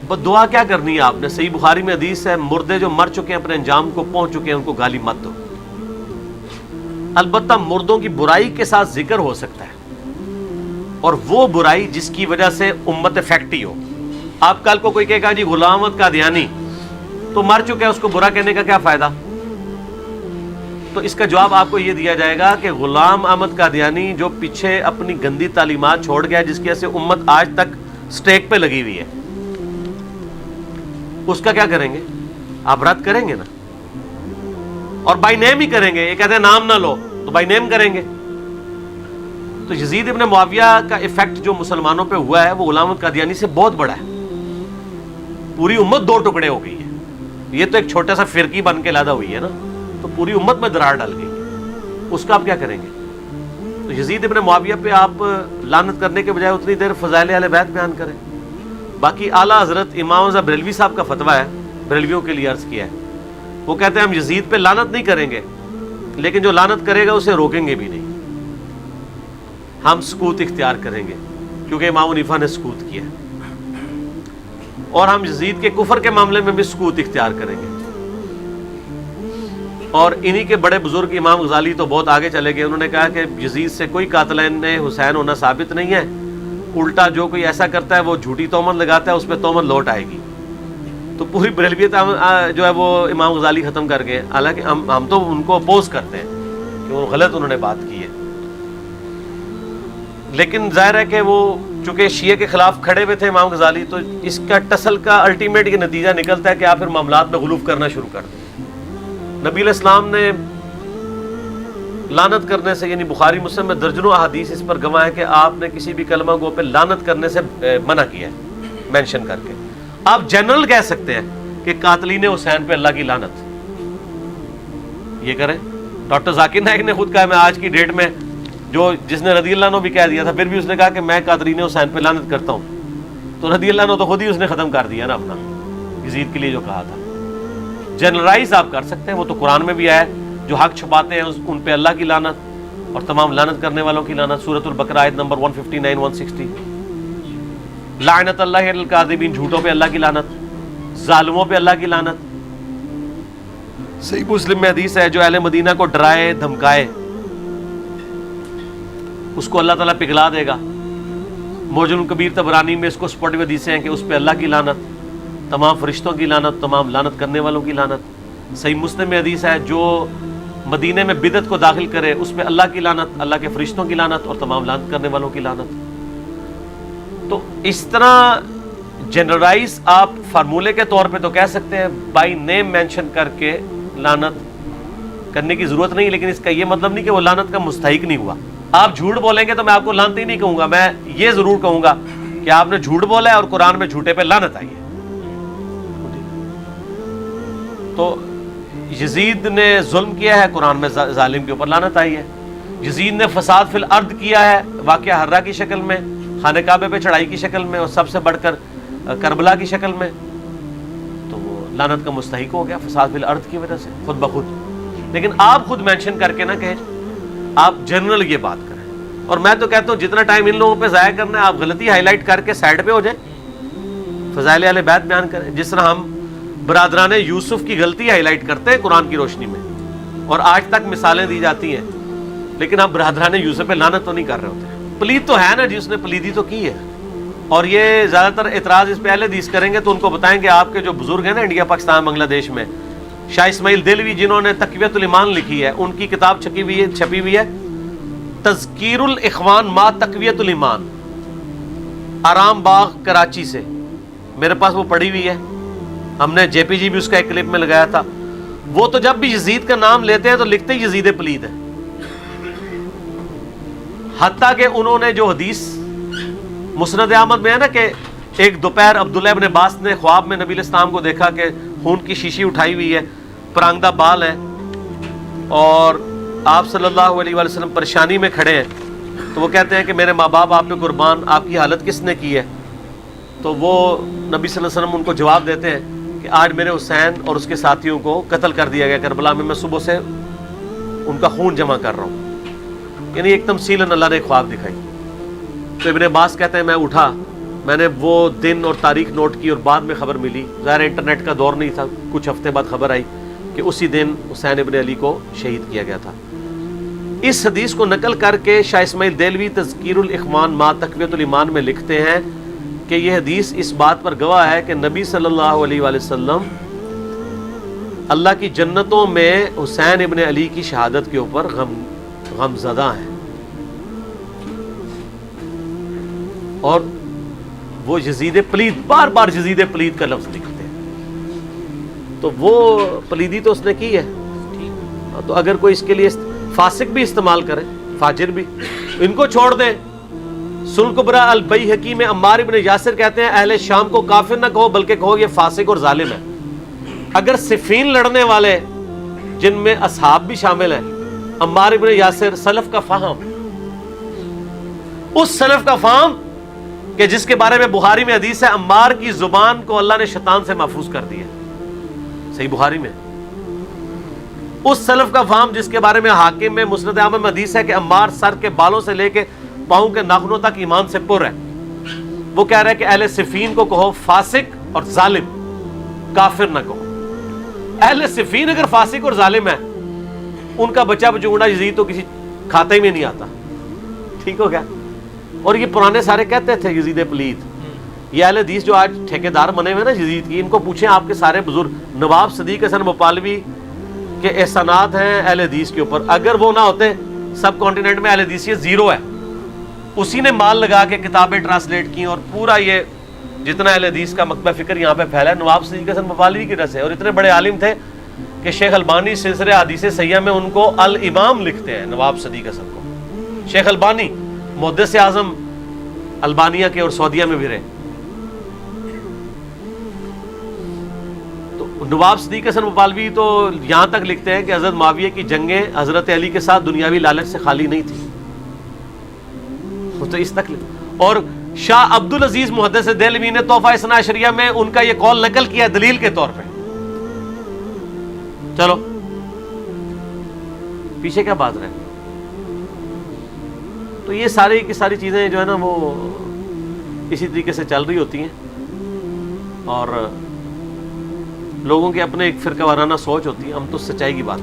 بس دعا کیا کرنی ہے آپ نے؟ صحیح بخاری میں حدیث ہے، مردے جو مر چکے ہیں اپنے انجام کو پہنچ چکے ہیں ان کو گالی مت دو۔ البتہ مردوں کی برائی کے ساتھ ذکر ہو سکتا ہے، اور وہ برائی جس کی وجہ سے امت افیکٹی ہو۔ آپ کل کو کوئی کہے گا جی غلام احمد قادیانی تو مر چکا ہے، اس کو برا کہنے کا کیا فائدہ؟ تو اس کا جواب آپ کو یہ دیا جائے گا کہ غلام احمد قادیانی جو پیچھے اپنی گندی تعلیمات چھوڑ گیا، جس کی وجہ سے امت آج تک سٹیک پہ لگی ہوئی ہے، اس کا کیا کریں گے؟ آپ رد کریں گے نا، اور بائی نیم ہی کریں گے۔ یہ کہتے ہیں نام نہ لو، تو بائی نیم کریں گے۔ تو یزید ابن معاویہ کا ایفیکٹ جو مسلمانوں پہ ہوا ہے وہ غلام احمد قادیانی سے بہت بڑا ہے۔ پوری امت دو ٹکڑے ہو گئی ہے، یہ تو ایک چھوٹا سا فرقی بن کے لادا ہوئی ہے نا، تو پوری امت میں درار ڈال گئی ہے، اس کا آپ کیا کریں گے؟ تو یزید ابن معاویہ پہ آپ لعنت کرنے کے بجائے اتنی دیر فضائل اہل بیت بیان کریں۔ باقی اعلیٰ حضرت امام رضا بریلوی صاحب کا فتویٰ ہے، بریلویوں کے لیے عرض کیا ہے، وہ کہتے ہیں ہم یزید پہ لعنت نہیں کریں گے، لیکن جو لعنت کرے گا اسے روکیں گے بھی نہیں، ہم سکوت اختیار کریں گے، کیونکہ امام حنیفہ نے سکوت کیا ہے، اور ہم یزید کے کفر کے معاملے میں بھی سکوت اختیار کریں گے۔ اور انہی کے بڑے بزرگ امام غزالی تو بہت آگے چلے گئے، انہوں نے کہا کہ یزید سے کوئی قاتلین حسین ہونا ثابت نہیں ہے، الٹا جو کوئی ایسا کرتا ہے وہ جھوٹی تہمت لگاتا ہے، اس پہ تہمت لوٹ آئے گی۔ تو پوری بریلویت جو ہے وہ امام غزالی ختم کر گئے، حالانکہ ہم تو ان کو اپوز کرتے ہیں کہ وہ غلط انہوں نے بات کی ہے، لیکن ظاہر ہے کہ وہ چونکہ شیعہ کے خلاف کھڑے ہوئے تھے امام غزالی، تو اس کا ٹسل کا الٹیمیٹ یہ نتیجہ نکلتا ہے کہ آپ پھر معاملات میں غلوف کرنا شروع کر دیں۔ نبی علیہ السلام نے لعنت کرنے سے، یعنی بخاری مسلم میں درجنوں احادیث اس پر گواہ ہے کہ آپ نے کسی بھی کلمہ گو پہ لعنت کرنے سے منع کیا ہے، مینشن کر کے۔ آپ جنرل کہہ سکتے ہیں کہ قاتلین حسین پہ اللہ کی لعنت، یہ کریں۔ ڈاکٹر ذاکر نائک نے خود کہا، میں آج کی ڈیٹ میں جس نے رضی اللہ عنہ بھی کہہ دیا تھا، پھر بھی اس نے کہا کہ میں قاتلین حسین پہ لعنت کرتا ہوں، تو رضی اللہ عنہ تو خود ہی اس نے ختم کر دیا نا اپنا، یزید کے لیے جو کہا تھا۔ جنرلائز آپ کر سکتے ہیں، وہ تو قرآن میں بھی آیا ہے، جو حق چھپاتے ہیں ان پہ اللہ کی لعنت اور تمام لعنت کرنے والوں کی لعنت، سورۃ البقرہ آیت نمبر 159 160۔ لعنت اللہ علی الکاذبین، جھوٹوں پہ اللہ کی لعنت، ظالموں پہ اللہ کی لعنت۔ صحیح مسلم میں حدیث ہے، جو اہل مدینہ کو ڈرائے دھمکائے اس کو اللہ تعالیٰ پگھلا دے گا۔ معجم کبیر طبرانی میں اس کو سپورٹیو حدیثیں ہیں کہ اس پہ اللہ کی لعنت، تمام فرشتوں کی لعنت، تمام لعنت کرنے والوں کی لعنت۔ صحیح مسلم میں حدیث ہے، جو مدینے میں بدعت کو داخل کرے اس پہ اللہ کی لعنت، اللہ کے فرشتوں کی لعنت اور تمام لعنت کرنے والوں کی لعنت۔ تو اس طرح جنرلائز آپ فارمولے کے طور پہ تو کہہ سکتے ہیں، بائی نیم مینشن کر کے لعنت کرنے کی ضرورت نہیں، لیکن اس کا یہ مطلب نہیں کہ وہ لعنت کا مستحق نہیں ہوا۔ آپ جھوٹ بولیں گے تو میں آپ کو لعنتی نہیں کہوں گا، میں یہ ضرور کہوں گا کہ آپ نے جھوٹ بولا ہے اور قرآن میں جھوٹے پہ لعنت آئی ہے۔ تو یزید نے ظلم کیا ہے، قرآن میں ظالم کے اوپر لعنت آئی ہے۔ یزید نے فساد فی الارض کیا ہے، واقعہ حرہ کی شکل میں، خانہ کعبہ پہ چڑھائی کی شکل میں، اور سب سے بڑھ کر کربلا کی شکل میں، تو وہ لعنت کا مستحق ہو گیا فساد فی الارض کی وجہ سے خود بخود۔ لیکن آپ خود مینشن کر کے نہ کہیں، آپ جنرل یہ بات کریں۔ اور میں تو کہتا ہوں جتنا ٹائم ان لوگوں پہ ضائع کرنا ہے، آپ غلطی ہائی لائٹ کر کے سائڈ پہ ہو جائیں، فضائل اہل بیت بیان کریں، جس طرح ہم برادران یوسف کی غلطی ہائی لائٹ کرتے ہیں قرآن کی روشنی میں، اور آج تک مثالیں دی جاتی ہیں، لیکن آپ برادران یوسف پہ لعنت تو نہیں کر رہے ہوتے۔ پلید تو ہے نا جی، اس نے پلیدی تو کی ہے، اور یہ زیادہ تر اعتراض اس پہ اہل حدیث کریں گے تو ان کو بتائیں کہ آپ کے جو بزرگ ہیں نا انڈیا پاکستان بنگلہ دیش میں، شاہ اسماعیل دہلوی جنہوں نے تقویۃ الایمان لکھی ہے، ان کی کتاب چھپی ہوئی ہے تذکیر الاخوان ما تقویۃ الایمان، آرام باغ کراچی سے، میرے پاس وہ پڑھی ہوئی ہے، ہم نے جے پی جی بھی اس کا ایک کلپ میں لگایا تھا۔ وہ تو جب بھی یزید کا نام لیتے ہیں تو لکھتے ہی یزید پلید ہے، حتیٰ کہ انہوں نے جو حدیث مسند احمد میں ہے نا کہ ایک دوپہر عبداللہ ابن عباس نے خواب میں نبی علیہ السلام کو دیکھا کہ خون کی شیشی اٹھائی ہوئی ہے، پرانگدہ بال ہے، اور آپ صلی اللہ علیہ وآلہ وسلم پریشانی میں کھڑے ہیں، تو وہ کہتے ہیں کہ میرے ماں باپ آپ پہ قربان، آپ کی حالت کس نے کی ہے؟ تو وہ نبی صلی اللہ علیہ وسلم ان کو جواب دیتے ہیں کہ آج میرے حسین اور اس کے ساتھیوں کو قتل کر دیا گیا کربلا میں صبح سے ان کا خون جمع کر رہا ہوں، یعنی ایک تمثیل اللہ نے خواب دکھائی۔ تو ابن عباس کہتے ہیں میں اٹھا، میں نے وہ دن اور تاریخ نوٹ کی اور بعد میں خبر ملی، ظاہر انٹرنیٹ کا دور نہیں تھا، کچھ ہفتے بعد خبر آئی کہ اسی دن حسین ابن علی کو شہید کیا گیا تھا۔ اس حدیث کو نقل کر کے شاہ اسماعیل دہلوی تذکیر الاخوان ما تقویۃ الایمان میں لکھتے ہیں کہ یہ حدیث اس بات پر گواہ ہے کہ نبی صلی اللہ علیہ وآلہ وسلم اللہ کی جنتوں میں حسین ابن علی کی شہادت کے اوپر غم زدہ ہیں، اور وہ یزید پلید، بار بار یزید پلید کا لفظ لکھتے ہیں، تو وہ پلیدی تو اس نے کی ہے، تو اگر کوئی اس کے لیے فاسق بھی استعمال کرے، فاجر بھی، ان کو چھوڑ دیں۔ سلکبرا البیہقی میں عمار ابن یاسر کہتے ہیں اہل شام کو کافر نہ کہو بلکہ کہو یہ فاسق اور ظالم ہے۔ اگر صفین لڑنے والے جن میں اصحاب بھی شامل ہیں، عمار ابن یاسر سلف کا فہم، اس سلف کا فہم کہ جس کے بارے میں بخاری میں حدیث ہے عمار کی زبان کو اللہ نے شیطان سے محفوظ کر دیا، صحیح بخاری میں، اس سلف کا فہم جس کے بارے میں حاکم میں مسند احمد میں حدیث ہے کہ عمار سر کے بالوں سے لے کے پاؤں کے ناخنوں تک ایمان سے پر ہے، وہ کہہ رہا ہے کہ اہل صفین کو کہو فاسق اور ظالم، کافر نہ کہو۔ اہل صفین اگر فاسق اور ظالم ہے، ان کا بچہ بچونگڑا یزید تو کسی کھاتے میں نہیں آتا، ٹھیک ہو گیا۔ اور یہ پرانے سارے کہتے تھے یزید پلید، یہ اہل حدیث جو آج ٹھیکیدار بنے ہوئے نا یزید کی، ان کو پوچھیں آپ کے سارے بزرگ، نواب صدیق حسن بھوپالوی کے احسانات ہیں اہل حدیث کے اوپر، اگر وہ نہ ہوتے سب کانٹیننٹ میں اہل حدیثیت زیرو ہے، اسی نے مال لگا کے کتابیں ٹرانسلیٹ کی، اور پورا یہ جتنا اہل حدیث کا مکتبہ فکر یہاں پہ پھیلا ہے نواب صدیق حسن بھوپالوی کی وجہ سے، اور اتنے بڑے عالم تھے کہ شیخ البانی سلسلہ حدیث صحیحہ میں ان کو الامام لکھتے ہیں، نواب صدیق حسن کو، شیخ البانی محدث اعظم البانیہ کے اور سعودیہ میں بھی رہے۔ تو نواب صدیق حسن بھوپالوی تو یہاں تک لکھتے ہیں کہ حضرت معاویہ کی جنگیں حضرت علی کے ساتھ دنیاوی لالچ سے خالی نہیں تھی، تو اس تک اور شاہ عبد العزیز محدث دہلوی نے تحفہ اثنا عشریہ میں ان کا یہ قول نقل کیا دلیل کے طور پہ۔ چلو پیچھے کیا بات رہے، تو یہ ساری کی ساری چیزیں جو ہے نا وہ اسی طریقے سے چل رہی ہوتی ہیں، اور لوگوں کے اپنے ایک فرقہ وارانہ سوچ ہوتی ہے، ہم تو سچائی کی بات